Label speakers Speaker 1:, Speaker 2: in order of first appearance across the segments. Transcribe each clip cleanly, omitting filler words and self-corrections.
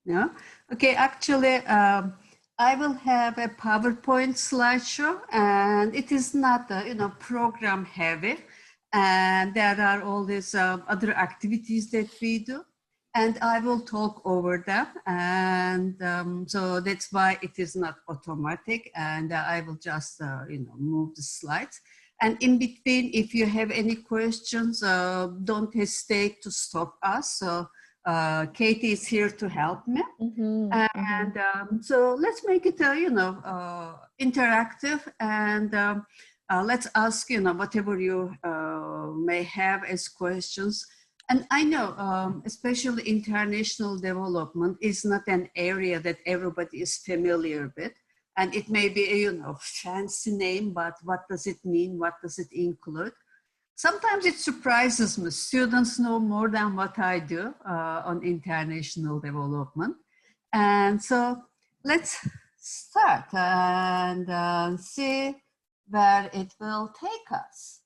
Speaker 1: Yeah. Okay. Actually, I will have a PowerPoint slideshow, and it is not, program heavy. And there are all these other activities that we do, and I will talk over them. And so that's why it is not automatic. And I will just, move the slides. And in between, if you have any questions, don't hesitate to stop us. So Katie is here to help me. And so let's make it, interactive, and let's ask, whatever you may have as questions. And I know, especially international development is not an area that everybody is familiar with. And it may be a, fancy name, but what does it mean? What does it include? Sometimes it surprises me. Students know more than what I do on international development. And so let's start and see where it will take us.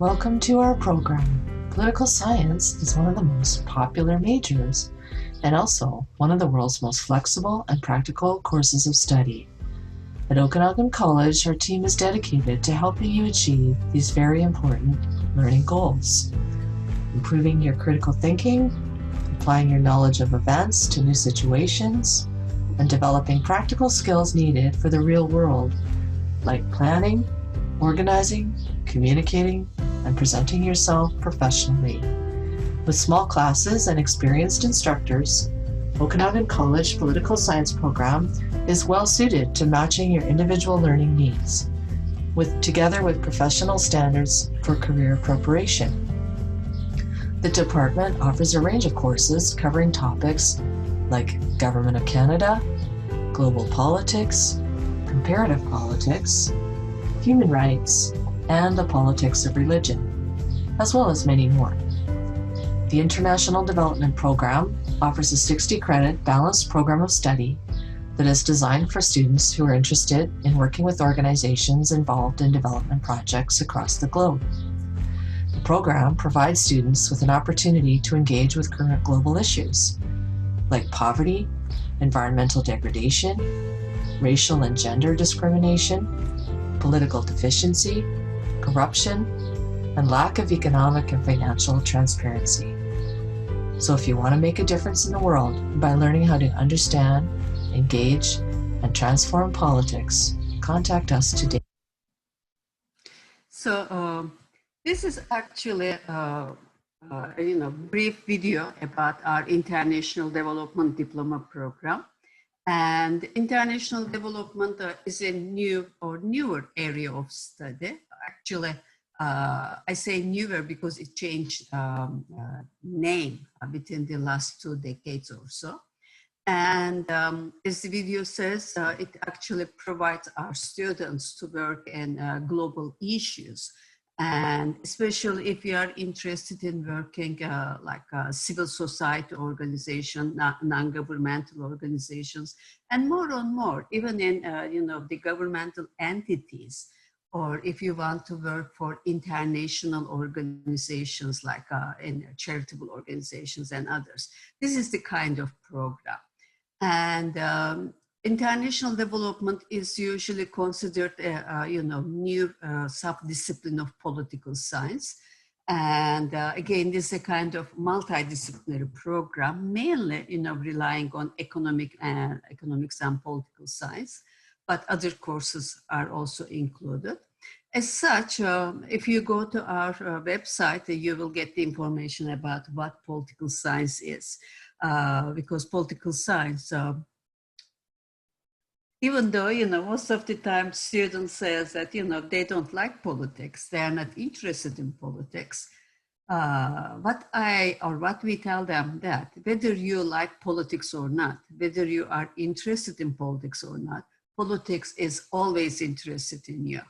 Speaker 2: Welcome to our program. Political science is one of the most popular majors and also one of the world's most flexible and practical courses of study. At Okanagan College, our team is dedicated to helping you achieve these very important learning goals: improving your critical thinking, applying your knowledge of events to new situations, and developing practical skills needed for the real world, like planning, organizing, communicating, and presenting yourself professionally. With small classes and experienced instructors, Okanagan College Political Science program is well suited to matching your individual learning needs, together with professional standards for career preparation. The department offers a range of courses covering topics like Government of Canada, global politics, comparative politics, human rights, and the politics of religion, as well as many more. The International Development Program offers a 60-credit balanced program of study that is designed for students who are interested in working with organizations involved in development projects across the globe. The program provides students with an opportunity to engage with current global issues like poverty, environmental degradation, racial and gender discrimination, political deficiency, corruption, and lack of economic and financial transparency. So if you want to make a difference in the world by learning how to understand, engage, and transform politics, contact us today.
Speaker 1: So this is actually a brief video about our International Development Diploma program. And international development is a new or newer area of study. Actually, I say newer because it changed name within the last 2 decades or so. And as the video says, it actually provides our students to work in global issues. And especially if you are interested in working like civil society organization, non-governmental organizations, and more and more, even in the governmental entities, or if you want to work for international organizations like in charitable organizations and others. This is the kind of program. And international development is usually considered a new sub-discipline of political science. And again, this is a kind of multidisciplinary program, mainly relying on economics and political science, but other courses are also included. As such, if you go to our website, you will get the information about what political science is, because political science, even though, most of the time students say that, they don't like politics, they are not interested in politics. What we tell them that whether you like politics or not, whether you are interested in politics or not, politics is always interested in you.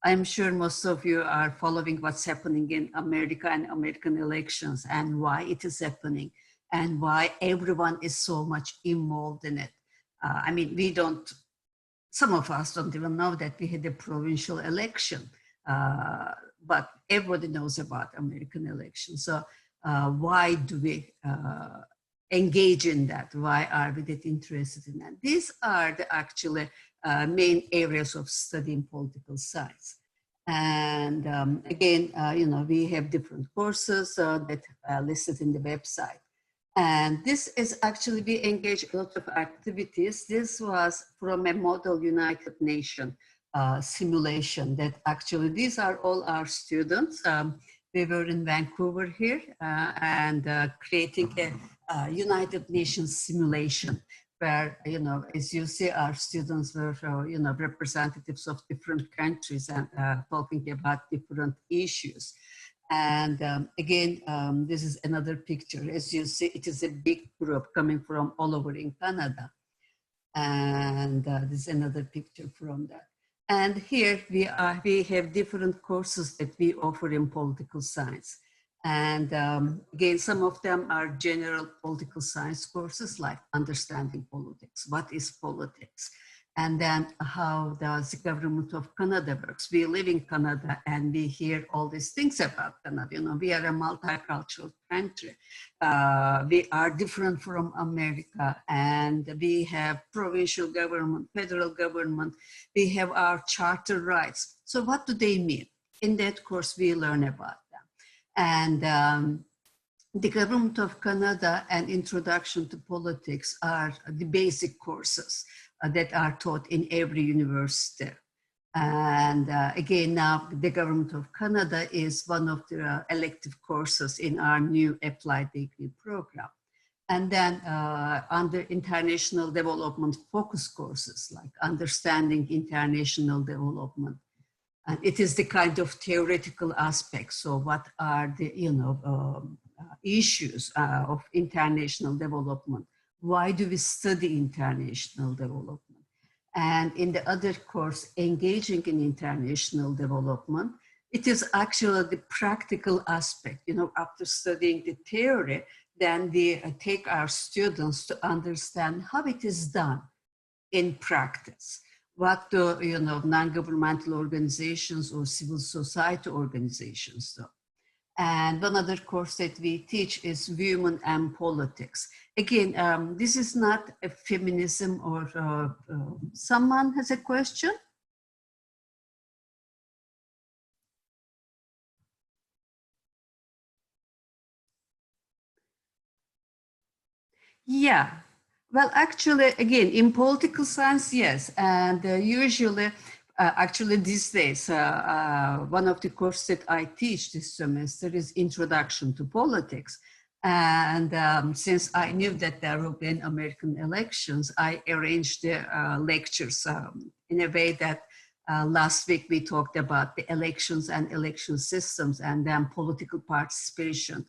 Speaker 1: I'm sure most of you are following what's happening in America and American elections and why it is happening and why everyone is so much involved in it. I mean, some of us don't even know that we had a provincial election. but everybody knows about American elections. So why do we engage in that? Why are we that interested in that? These are the actually main areas of study in political science. And again, we have different courses that are listed in the website. And this is actually, we engage a lot of activities. This was from a model United Nations simulation that actually, these are all our students. We were in Vancouver here and creating a United Nations simulation where, as you see, our students were, representatives of different countries and talking about different issues. And again, this is another picture. As you see, it is a big group coming from all over in Canada. And this is another picture from that. And here we have different courses that we offer in political science. And again, some of them are general political science courses like understanding politics. What is politics? And then how does the government of Canada works? We live in Canada and we hear all these things about Canada. We are a multicultural country. We are different from America, and we have provincial government, federal government. We have our charter rights. So what do they mean? In that course, we learn about them. And the government of Canada and Introduction to Politics are the basic courses that are taught in every university. And again, now the government of Canada is one of the elective courses in our new applied degree program. And then under international development focus courses like understanding international development. And it is the kind of theoretical aspect. So what are the, issues of international development? Why do we study international development? And in the other course, engaging in international development, it is actually the practical aspect. After studying the theory, then we take our students to understand how it is done in practice. What do non-governmental organizations or civil society organizations do? And one other course that we teach is Women and Politics. Again, this is not a feminism or someone has a question? Yeah. Well, actually, again, in political science, yes. And usually, actually these days, one of the courses that I teach this semester is Introduction to Politics. And since I knew that there will be an American elections, I arranged the lectures in a way that last week we talked about the elections and election systems and then political participation,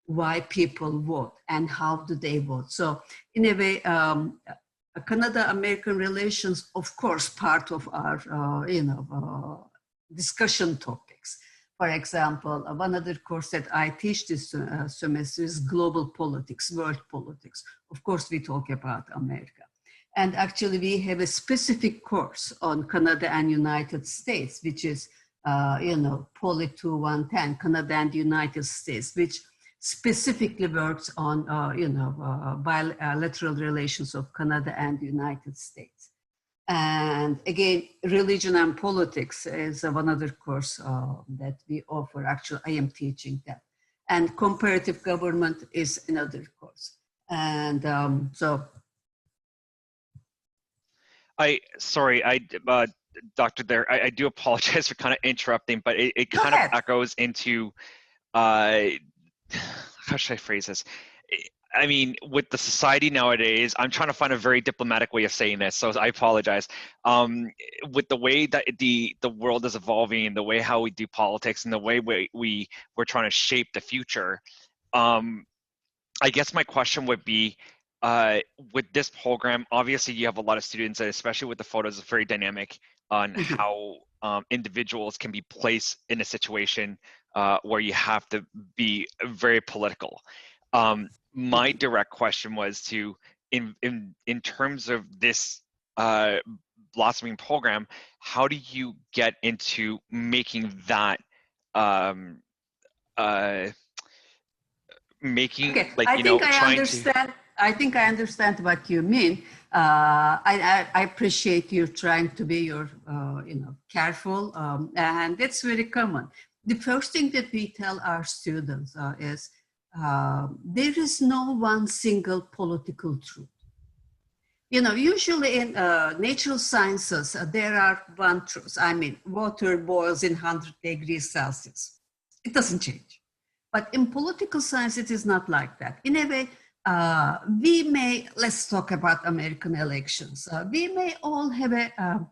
Speaker 1: why people vote and how do they vote. So in a way, Canada-American relations, of course, part of our, discussion topics. For example, one other course that I teach this semester is global politics, world politics. Of course, we talk about America. And actually, we have a specific course on Canada and United States, which is, Poly 2110, Canada and United States, which specifically works on, bilateral relations of Canada and the United States. And again, religion and politics is one other course that we offer. Actually, I am teaching that. And comparative government is another course. And
Speaker 3: Doctor, I do apologize for kind of interrupting, but it
Speaker 1: Go
Speaker 3: kind
Speaker 1: ahead.
Speaker 3: of echoes into, how should I phrase this? I mean, with the society nowadays, I'm trying to find a very diplomatic way of saying this, so I apologize. With the way that the world is evolving, the way how we do politics, and the way we're trying to shape the future, I guess my question would be, with this program, obviously you have a lot of students, and especially with the photos, it's very dynamic on how individuals can be placed in a situation where you have to be very political. My direct question was to, in terms of this blossoming program, how do you get into making that making
Speaker 1: Okay,
Speaker 3: like
Speaker 1: I think I
Speaker 3: trying to
Speaker 1: understand. I think I understand what you mean. I appreciate you trying to be careful, and that's very common. The first thing that we tell our students is there is no one single political truth. Usually in natural sciences, there are one truth. I mean, water boils in 100 degrees Celsius. It doesn't change. But in political science, it is not like that. In a way, let's talk about American elections. We may all have a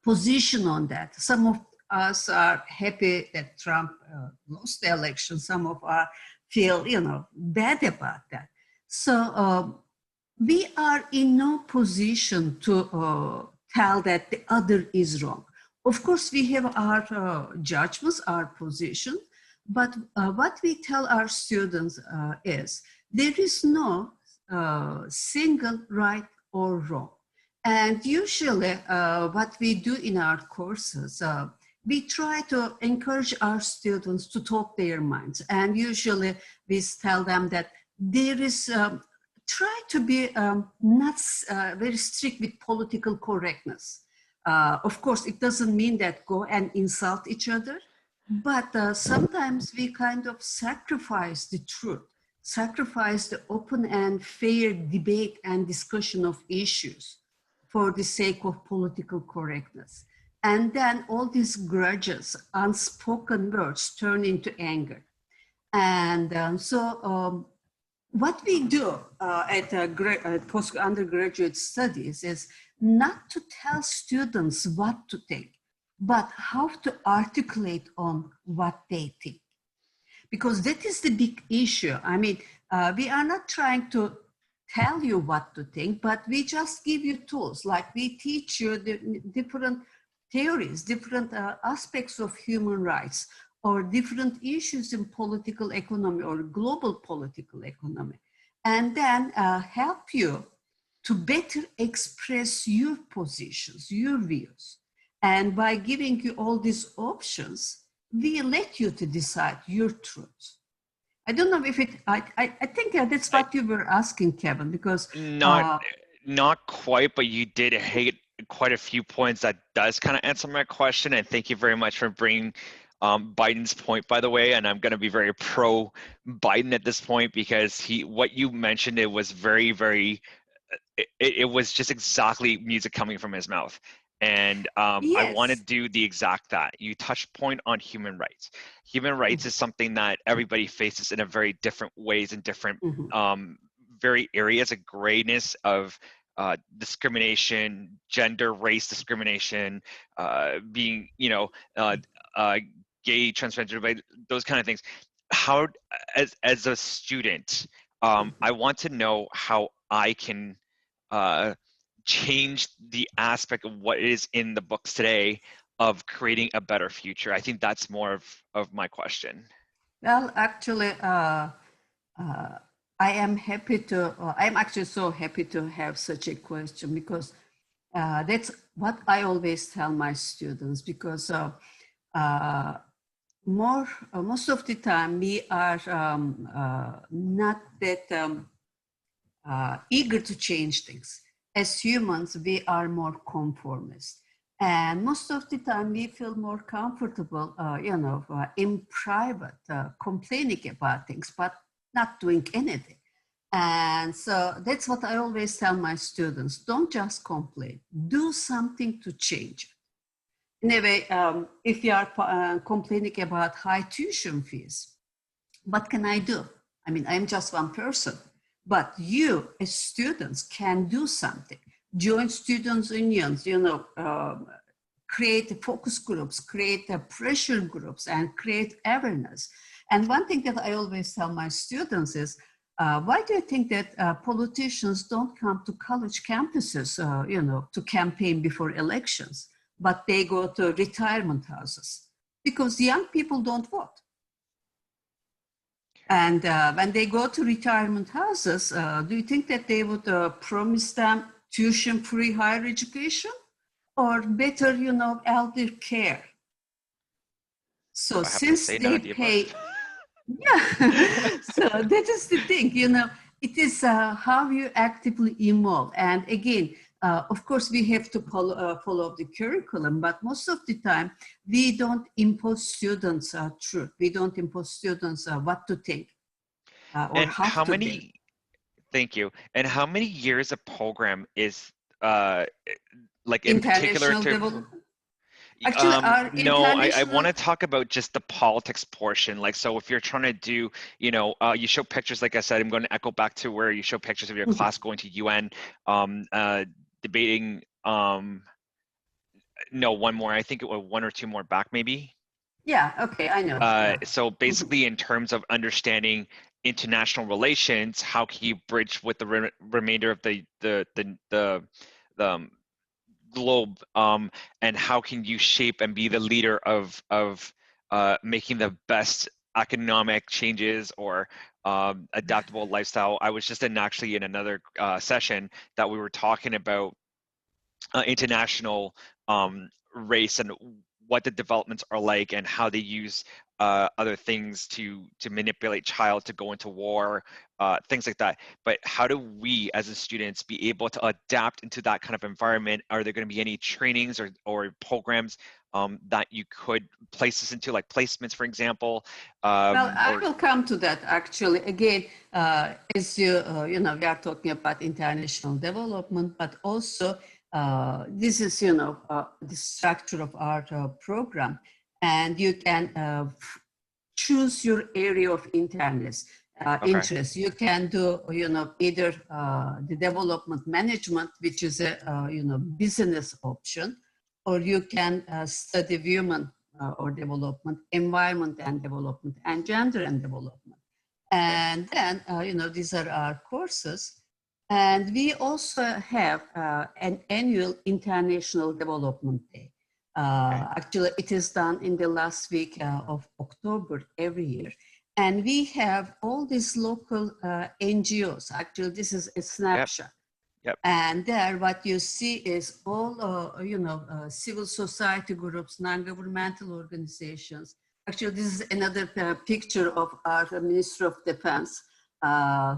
Speaker 1: position on that. Some of us are happy that Trump lost the election. Some of us feel, bad about that. So we are in no position to tell that the other is wrong. Of course, we have our judgments, our position, but what we tell our students is there is no single right or wrong. And usually what we do in our courses, we try to encourage our students to talk their minds. And usually we tell them that there is, try to be not very strict with political correctness. Of course, it doesn't mean that go and insult each other, but sometimes we kind of sacrifice the truth, sacrifice the open and fair debate and discussion of issues for the sake of political correctness. And then all these grudges, unspoken words turn into anger. And so what we do at post-undergraduate studies is not to tell students what to think, but how to articulate on what they think. Because that is the big issue. I mean, we are not trying to tell you what to think, but we just give you tools. Like we teach you the different theories, different aspects of human rights, or different issues in political economy or global political economy, and then help you to better express your positions, your views. And by giving you all these options, we let you to decide your truth. I don't know if I think that's what you were asking, Kevin, because
Speaker 3: not quite, but you did hit quite a few points that does kind of answer my question. And thank you very much for bringing Biden's point, by the way. And I'm going to be very pro Biden at this point, because what you mentioned, it was very, very, it was just exactly music coming from his mouth. And
Speaker 1: yes.
Speaker 3: I want to do the exact that. You touched point on human rights. Human rights is something that everybody faces in a very different ways and different very areas of grayness of discrimination, gender, race discrimination, being, gay, transgender, those kind of things. How, as a student, I want to know how I can change the aspect of what is in the books today of creating a better future. I think that's more of my question.
Speaker 1: Well, actually, I'm actually so happy to have such a question, because that's what I always tell my students, because most of the time we are not that eager to change things. As humans, we are more conformist. And most of the time we feel more comfortable, in private, complaining about things, but not doing anything. And so that's what I always tell my students. Don't just complain, do something to change it. Anyway, if you are complaining about high tuition fees, what can I do? I mean, I'm just one person. But you, as students, can do something. Join students' unions, create focus groups, create pressure groups, and create awareness. And one thing that I always tell my students is, why do you think that politicians don't come to college campuses, to campaign before elections, but they go to retirement houses? Because young people don't vote. And when they go to retirement houses, do you think that they would promise them tuition-free higher education? or better, elder care. So
Speaker 3: Do I have to
Speaker 1: since
Speaker 3: say none
Speaker 1: they
Speaker 3: of the above?
Speaker 1: pay, yeah, so that is the thing, it is how you actively involve. And again, of course, we have to follow the curriculum, but most of the time, we don't impose students truth. We don't impose students what to think or
Speaker 3: And
Speaker 1: how
Speaker 3: how
Speaker 1: to think.
Speaker 3: many, thank you, and how many years a program is, uh, like in particular
Speaker 1: International
Speaker 3: to,
Speaker 1: development. Actually, our
Speaker 3: no, I want
Speaker 1: international,
Speaker 3: to talk about just the politics portion. Like, so if you're trying to do, you show pictures, like I said, I'm going to echo back to where you show pictures of your
Speaker 1: Mhm.
Speaker 3: class going to UN, debating, no, one more, I think it was one or two more back, maybe.
Speaker 1: Yeah, okay, I know. Yeah.
Speaker 3: So
Speaker 1: Mhm.
Speaker 3: basically, in terms of understanding international relations, how can you bridge with the remainder of the globe, and how can you shape and be the leader of making the best economic changes or adaptable lifestyle. I was just actually in another session that we were talking about international race and what the developments are like and how they use other things to manipulate child to go into war, things like that. But how do we as a students be able to adapt into that kind of environment? Are there going to be any trainings or programs that you could place us into, like placements, for example?
Speaker 1: Well, I
Speaker 3: Or
Speaker 1: will come to that actually. Again, as we are talking about international development, but also this is, the structure of our program, and you can choose your area of
Speaker 3: okay,
Speaker 1: interest. You can do, either the development management, which is a, business option, or you can study human or development, environment and development, and gender and development.
Speaker 3: okay,
Speaker 1: And then, these are our courses. And we also have an annual International Development Day.
Speaker 3: okay,
Speaker 1: Actually, it is done in the last week of October every year. And we have all these local NGOs. Actually, this is a
Speaker 3: yep,
Speaker 1: snapshot.
Speaker 3: yep,
Speaker 1: And there, what you see is all, civil society groups, non-governmental organizations. Actually, this is another picture of our Minister of Defense,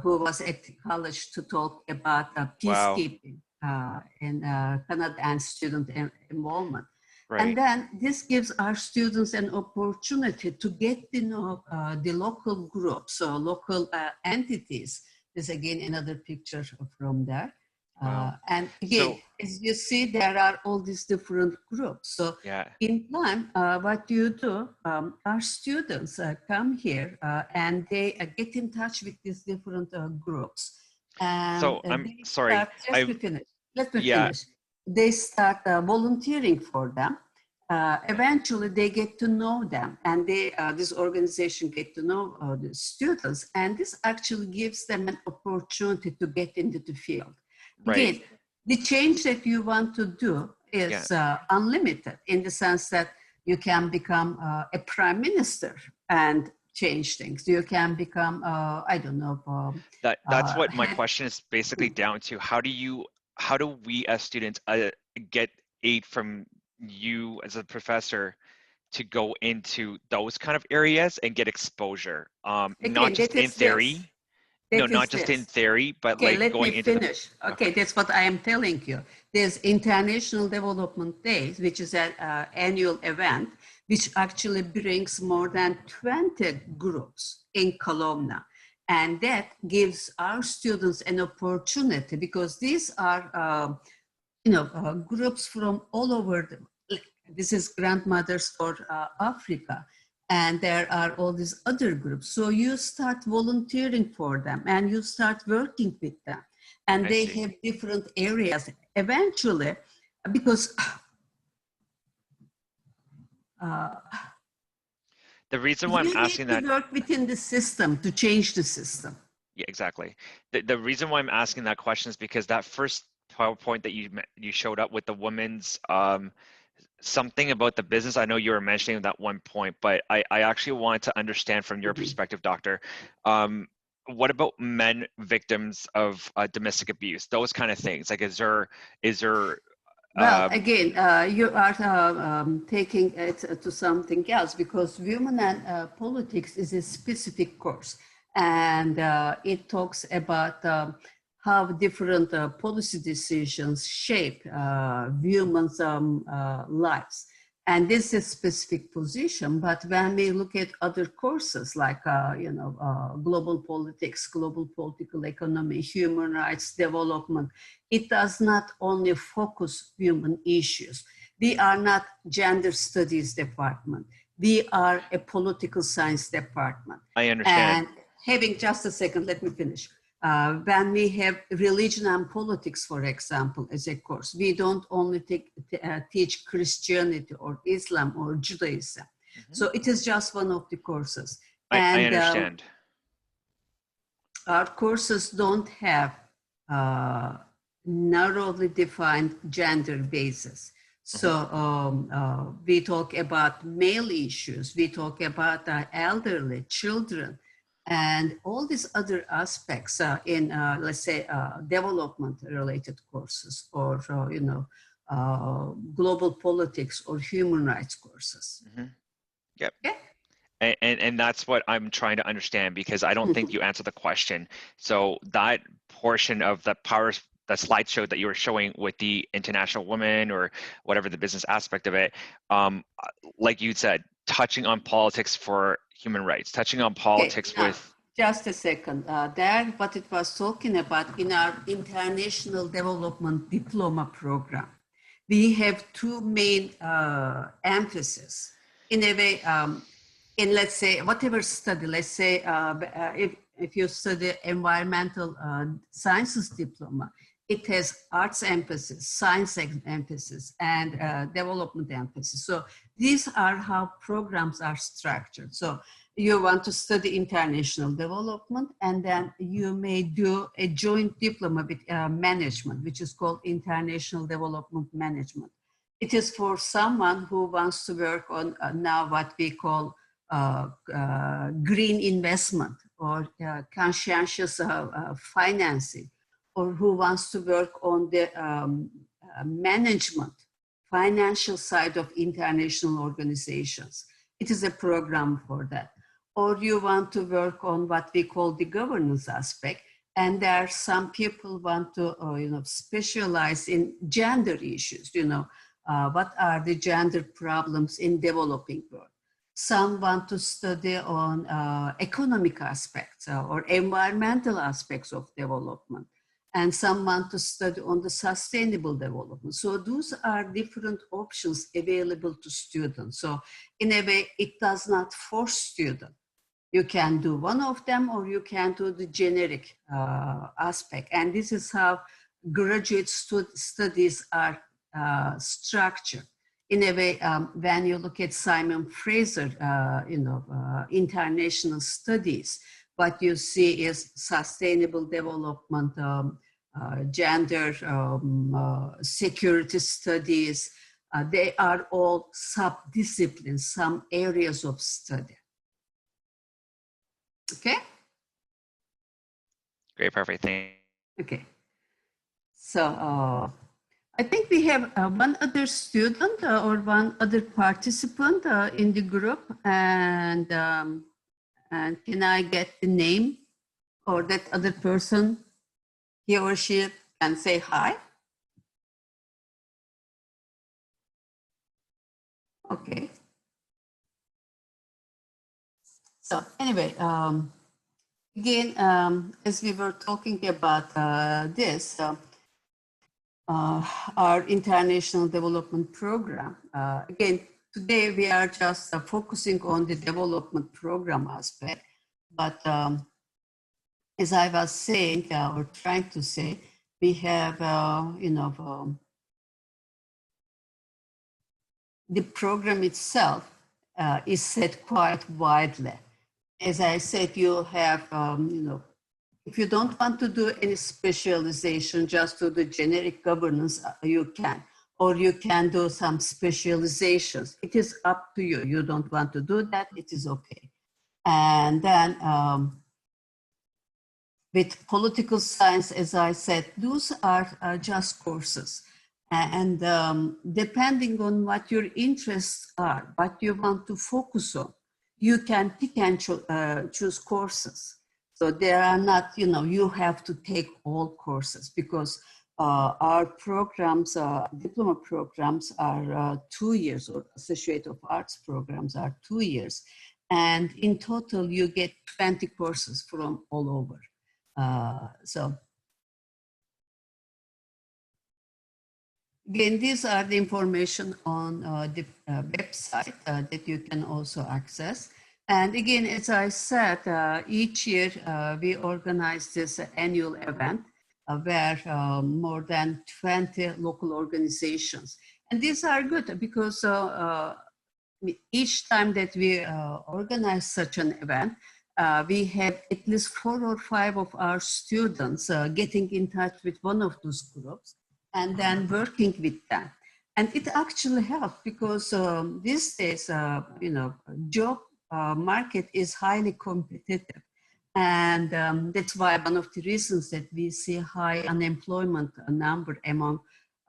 Speaker 1: who was at college to talk about
Speaker 3: wow,
Speaker 1: peacekeeping in Canada and student involvement. And
Speaker 3: right,
Speaker 1: then this gives our students an opportunity to get to know the local groups or local entities. This is again another picture from there.
Speaker 3: wow.
Speaker 1: And again,
Speaker 3: So
Speaker 1: as you see, there are all these different groups. So
Speaker 3: yeah.
Speaker 1: in time, what you do, our students come here and they get in touch with these different groups. And
Speaker 3: So I'm
Speaker 1: they
Speaker 3: sorry.
Speaker 1: start, just
Speaker 3: I
Speaker 1: to finish, let me
Speaker 3: Yeah.
Speaker 1: finish. They start volunteering for them. Eventually, they get to know them, and this organization get to know the students, and this actually gives them an opportunity to get into the field.
Speaker 3: Right.
Speaker 1: Again, the change that you want to do
Speaker 3: Yeah.
Speaker 1: is unlimited in the sense that you can become a prime minister and change things. You can become, I don't know,
Speaker 3: That's what my
Speaker 1: head.
Speaker 3: question is basically down to. How do we as students get aid from you as a professor to go into those kind of areas and get exposure? Not
Speaker 1: Again,
Speaker 3: just
Speaker 1: that
Speaker 3: in
Speaker 1: is this.
Speaker 3: theory. No,
Speaker 1: That
Speaker 3: not
Speaker 1: is
Speaker 3: just in
Speaker 1: this.
Speaker 3: theory, but
Speaker 1: Okay,
Speaker 3: like
Speaker 1: let me
Speaker 3: going into the,
Speaker 1: finish. Okay,
Speaker 3: okay.
Speaker 1: that's what I am telling you. There's International Development Days, which is an annual event, which actually brings more than 20 groups in Kelowna. And that gives our students an opportunity because these are, groups from all over. This is Grandmothers for Africa. And there are all these other groups. So you start volunteering for them and you start working with them. And
Speaker 3: I
Speaker 1: they
Speaker 3: see.
Speaker 1: have different areas. Eventually, because uh,
Speaker 3: The reason why I'm
Speaker 1: you need
Speaker 3: asking
Speaker 1: to
Speaker 3: that,
Speaker 1: work within the system to change the system.
Speaker 3: yeah, exactly. The reason why I'm asking that question is because that first PowerPoint that you showed up with the women's something about the business. I know you were mentioning that one point, but I actually wanted to understand from your
Speaker 1: Mhm.
Speaker 3: perspective, doctor. What about men victims of domestic abuse? Those kind of things. Like, is there
Speaker 1: Well,
Speaker 3: Um,
Speaker 1: again, you are taking it to something else because women and politics is a specific course, and it talks about how different policy decisions shape women's lives. And this is a specific position, but when we look at other courses like, global politics, global political economy, human rights development, it does not only focus human issues. We are not gender studies department. We are a political science department.
Speaker 3: I understand.
Speaker 1: And having just a second, let me finish. When we have religion and politics, for example, as a course, we don't only teach Christianity or Islam or Judaism.
Speaker 3: Mhm.
Speaker 1: So it is just one of the courses.
Speaker 3: I
Speaker 1: And
Speaker 3: understand.
Speaker 1: our courses don't have narrowly defined gender basis. So we talk about male issues, we talk about elderly, children, and all these other aspects in, let's say, development-related courses or, global politics or human rights courses.
Speaker 3: Mhm. Yep.
Speaker 1: Okay?
Speaker 3: And that's what I'm trying to understand, because I don't think you answered the question. So that portion of the slideshow that you were showing with the international woman or whatever the business aspect of it, like you said, touching on politics for human rights, touching on politics
Speaker 1: Okay, now,
Speaker 3: with.
Speaker 1: just a second. There, what it was talking about in our International Development Diploma program, we have two main emphases. In a way, in, let's say, whatever study, let's say, if you study environmental sciences diploma, it has arts emphasis, science emphasis, and development emphasis. So these are how programs are structured. So you want to study international development, and then you may do a joint diploma with management, which is called International Development Management. It is for someone who wants to work on now what we call green investment or conscientious financing, or who wants to work on the management, financial side of international organizations. It is a program for that. Or you want to work on what we call the governance aspect, and there are some people want to specialize in gender issues. What are the gender problems in developing world? Some want to study on economic aspects or environmental aspects of development, and some want to study on the sustainable development. So those are different options available to students. So in a way, it does not force students. You can do one of them, or you can do the generic aspect. And this is how graduate studies are structured. In a way, when you look at Simon Fraser, international studies, what you see is sustainable development, gender, security studies. They are all sub-disciplines, some areas of study. Okay?
Speaker 3: Great, perfect. Thank you.
Speaker 1: Okay. So I think we have one other student or one other participant in the group, and can I get the name or that other person? He or she can say hi. Okay. So anyway, again, as we were talking about this, our international development program. Again, today we are just focusing on the development program aspect, but as I was saying or trying to say, we have, the program itself is set quite widely. As I said, you have, if you don't want to do any specialization, just do the generic governance, you can. Or you can do some specializations. It is up to you. You don't want to do that, it is okay. And then with political science, as I said, those are just courses. And depending on what your interests are, what you want to focus on, you can pick and choose courses. So there are not, you have to take all courses, because our programs, diploma programs are 2 years, or Associate of Arts programs are 2 years. And in total, you get 20 courses from all over. So again, these are the information on the website that you can also access. And again, as I said, each year we organize this annual event where more than 20 local organizations. And these are good because each time that we organize such an event, we have at least 4 or 5 of our students getting in touch with one of those groups and then working with them. And it actually helps because these days, job market is highly competitive. And that's why one of the reasons that we see high unemployment number among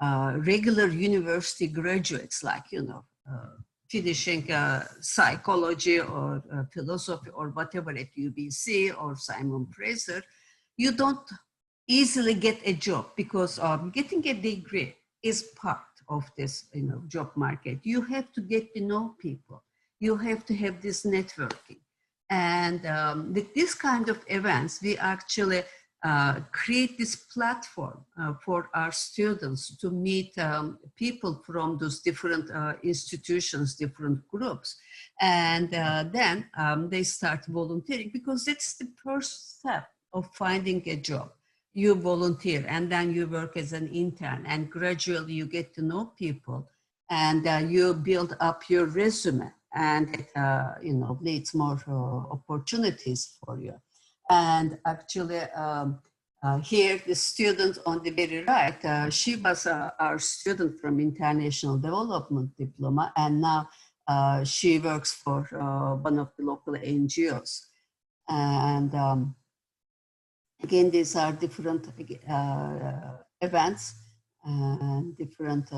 Speaker 1: regular university graduates, like, finishing psychology or philosophy or whatever at UBC or Simon Fraser, you don't easily get a job because getting a degree is part of this job market. You have to get to know people. You have to have this networking. And with this kind of events, we actually create this platform for our students to meet people from those different institutions, different groups. And then they start volunteering, because that's the first step of finding a job. You volunteer and then you work as an intern, and gradually you get to know people, and you build up your resume, and it leads more opportunities for you. And actually here the student on the very right, she was our student from International Development Diploma, and now she works for one of the local NGOs. And again, these are different events and different,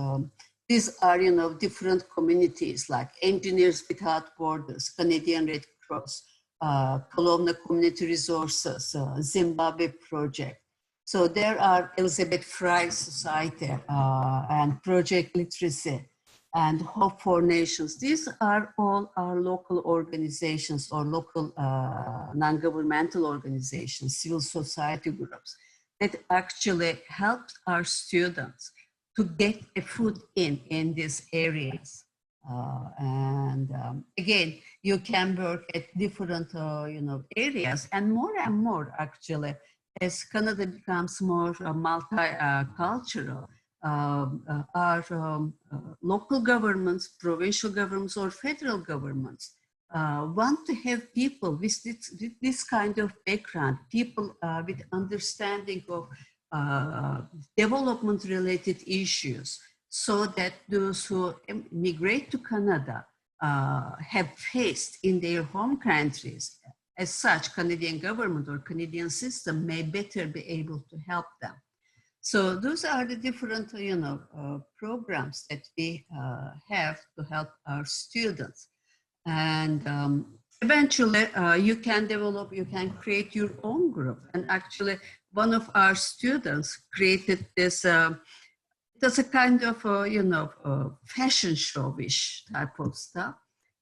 Speaker 1: these are, different communities like Engineers Without Borders, Canadian Red Cross, Kelowna Community Resources, Zimbabwe Project. So there are Elizabeth Fry Society and Project Literacy and Hope for Nations. These are all our local organizations or local non-governmental organizations, civil society groups that actually help our students to get a foot in these areas. Again, you can work at different areas, and more actually, as Canada becomes more multicultural. Our local governments, provincial governments, or federal governments want to have people with this kind of background, people with understanding of development-related issues, so that those who migrate to Canada have faced in their home countries. As such, Canadian government or Canadian system may better be able to help them. So those are the different, programs that we have to help our students. And eventually you can create your own group. And actually, one of our students created this, it was a kind of, fashion showish type of stuff,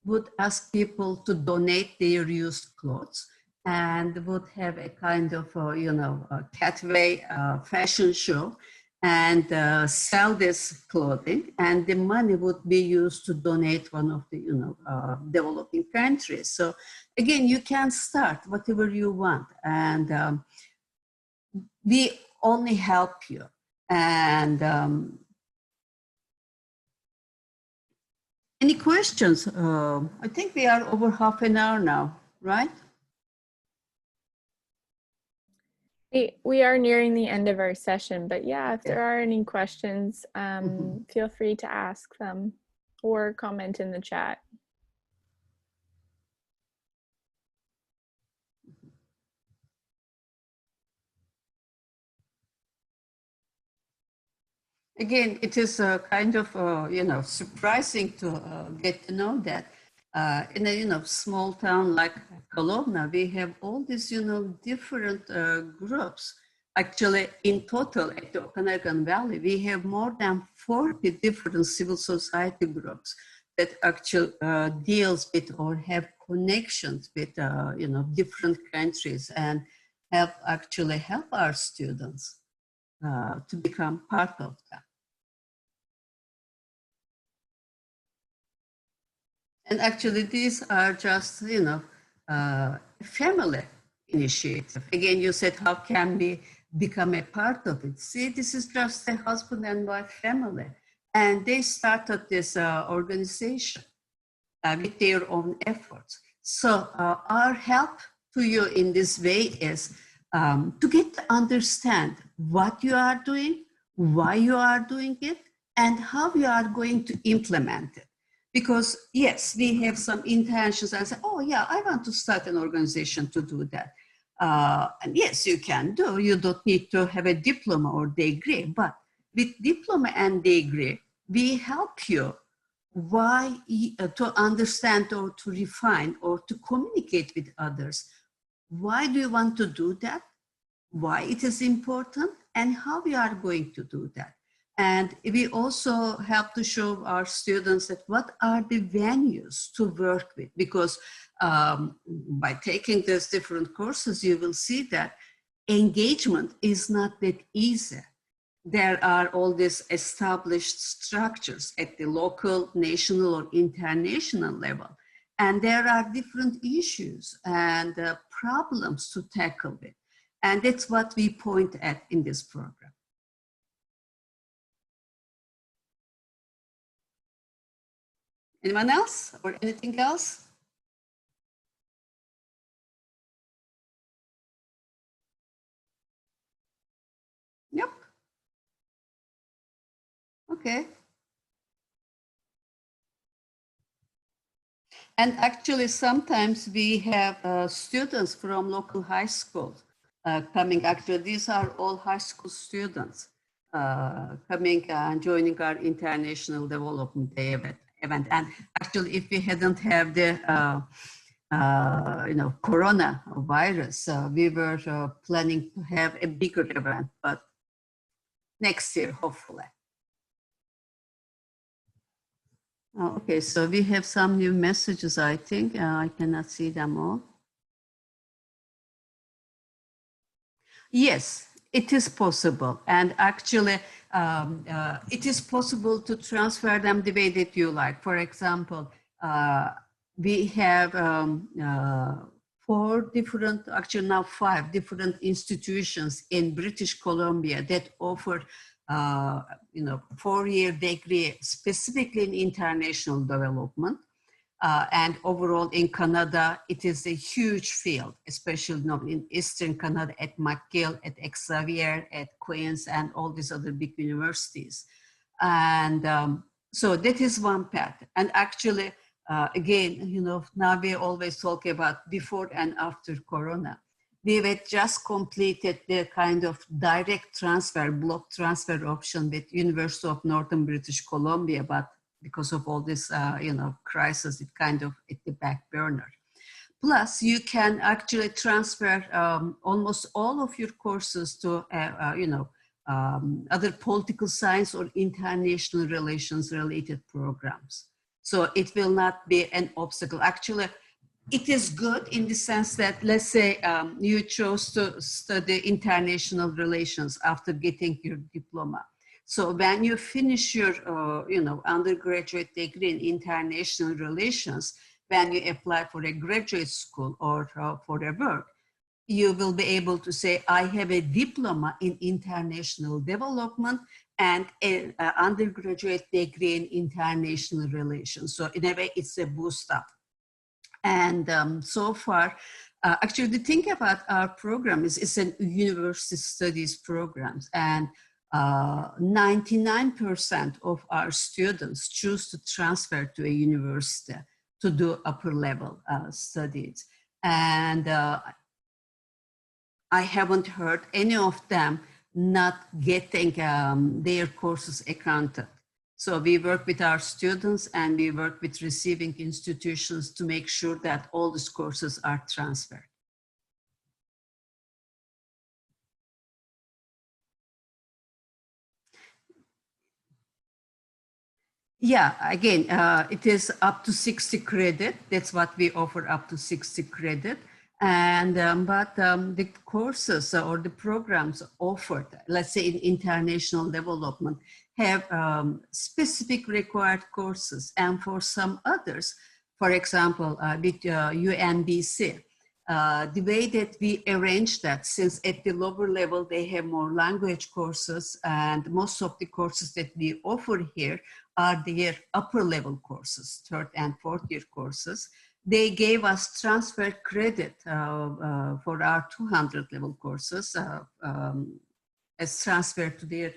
Speaker 1: would ask people to donate their used clothes, and would have a kind of, a catway fashion show, and sell this clothing, and the money would be used to donate one of the, developing countries. So again, you can start whatever you want, and we only help you. And any questions? I think we are over half an hour now, right?
Speaker 4: We are nearing the end of our session, but yeah, if there are any questions, feel free to ask them or comment in the chat.
Speaker 1: again, it is kind of, surprising to get to know that in a, small town like Kelowna, we have all these, different groups. Actually, in total, at the Okanagan Valley, we have more than 40 different civil society groups that actually deals with or have connections with, different countries and help our students to become part of that. And actually, these are just, family initiative. Again, you said, how can we become a part of it? See, this is just a husband and wife family. And they started this organization with their own efforts. So our help to you in this way is to get to understand what you are doing, why you are doing it, and how you are going to implement it. Because yes, we have some intentions and say, oh yeah, I want to start an organization to do that. And yes, you can do, you don't need to have a diploma or degree, but with diploma and degree, we help you why to understand or to refine or to communicate with others. Why do you want to do that? Why it is important and how we are going to do that. And we also help to show our students that what are the venues to work with, because by taking these different courses, you will see that engagement is not that easy. There are all these established structures at the local, national, or international level. And there are different issues and problems to tackle with. And that's what we point at in this program. Anyone else or anything else? Yep. Okay. And actually, sometimes we have students from local high schools coming. Actually, these are all high school students coming and joining our International Development Day event. And actually, if we hadn't have the coronavirus, we were planning to have a bigger event, but next year, hopefully. Okay, so we have some new messages, I think. I cannot see them all. Yes, it is possible. And actually, it is possible to transfer them the way that you like. For example, we have 4 different, actually now 5 different institutions in British Columbia that offer 4-year degree specifically in international development. And overall in Canada, it is a huge field, especially in Eastern Canada at McGill, at Xavier, at Queen's, and all these other big universities. And so that is one path. And actually, again, now we always talk about before and after Corona. We had just completed the kind of direct transfer, block transfer option with University of Northern British Columbia, but because of all this, crisis, it kind of at the back burner. Plus, you can actually transfer almost all of your courses to, other political science or international relations related programs. So it will not be an obstacle. Actually, it is good in the sense that, let's say you chose to study international relations after getting your diploma. So when you finish your, undergraduate degree in international relations, when you apply for a graduate school or for a work, you will be able to say, I have a diploma in international development and an undergraduate degree in international relations. So in a way, it's a boost up. And so far, actually, the thing about our program is it's a university studies programs, and 99% of our students choose to transfer to a university to do upper level studies. And I haven't heard any of them not getting their courses accounted. So we work with our students and we work with receiving institutions to make sure that all these courses are transferred. Yeah, again, it is up to 60 credit. That's what we offer, up to 60 credit. And the courses or the programs offered, let's say in international development, have specific required courses. And for some others, for example, with UNBC, the way that we arrange that, since at the lower level they have more language courses, and most of the courses that we offer here are their upper level courses, third and fourth year courses. They gave us transfer credit for our 200 level courses as transfer to their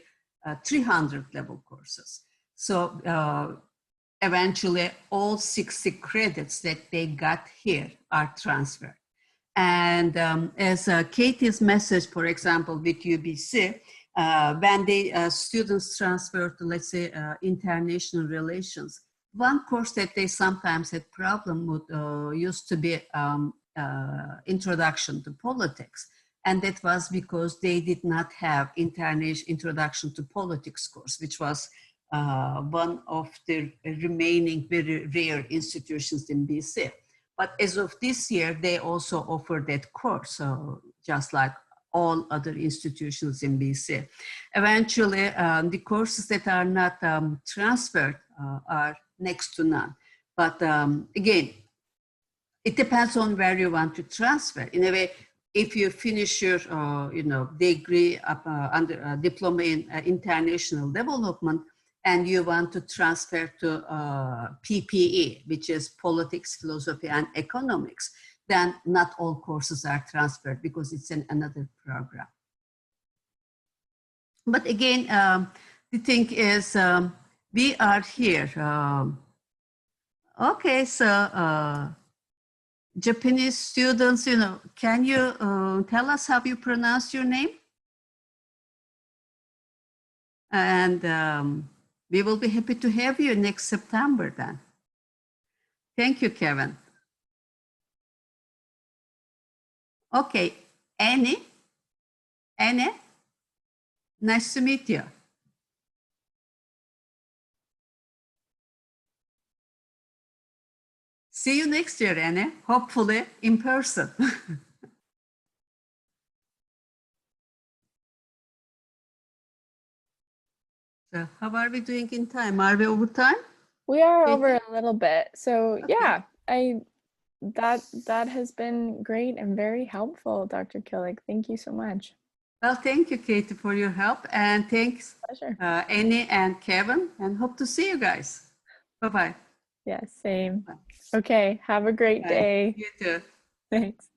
Speaker 1: 300 level courses. So eventually all 60 credits that they got here are transferred. And as Katie's message, for example, with UBC, when the students transfer to, let's say, international relations, one course that they sometimes had problem with used to be introduction to politics. And that was because they did not have introduction to politics course, which was one of the remaining very rare institutions in BC. But as of this year, they also offer that course, so just like all other institutions in BC. Eventually, the courses that are not transferred are next to none. But again, it depends on where you want to transfer. In a way, if you finish your degree under diploma in international development, and you want to transfer to PPE, which is politics, philosophy, and economics, then not all courses are transferred because it's in another program. But again, the thing is, we are here. Okay, so Japanese students, can you tell us how you pronounce your name? And we will be happy to have you next September then. Thank you, Kevin. Okay, Annie, nice to meet you. See you next year, Annie, hopefully in person. So how are we doing in time? Are we over time?
Speaker 4: We are over a little bit. So
Speaker 1: Okay.
Speaker 4: yeah, that has been great and very helpful, Dr. Killick. Thank you so much.
Speaker 1: Well, thank you, Katie, for your help. And thanks,
Speaker 4: Pleasure.
Speaker 1: Annie and Kevin, and hope to see you guys. Bye-bye.
Speaker 4: Yeah, same.
Speaker 1: Bye.
Speaker 4: Okay, have a great
Speaker 1: Bye.
Speaker 4: day.
Speaker 1: You too.
Speaker 4: Thanks.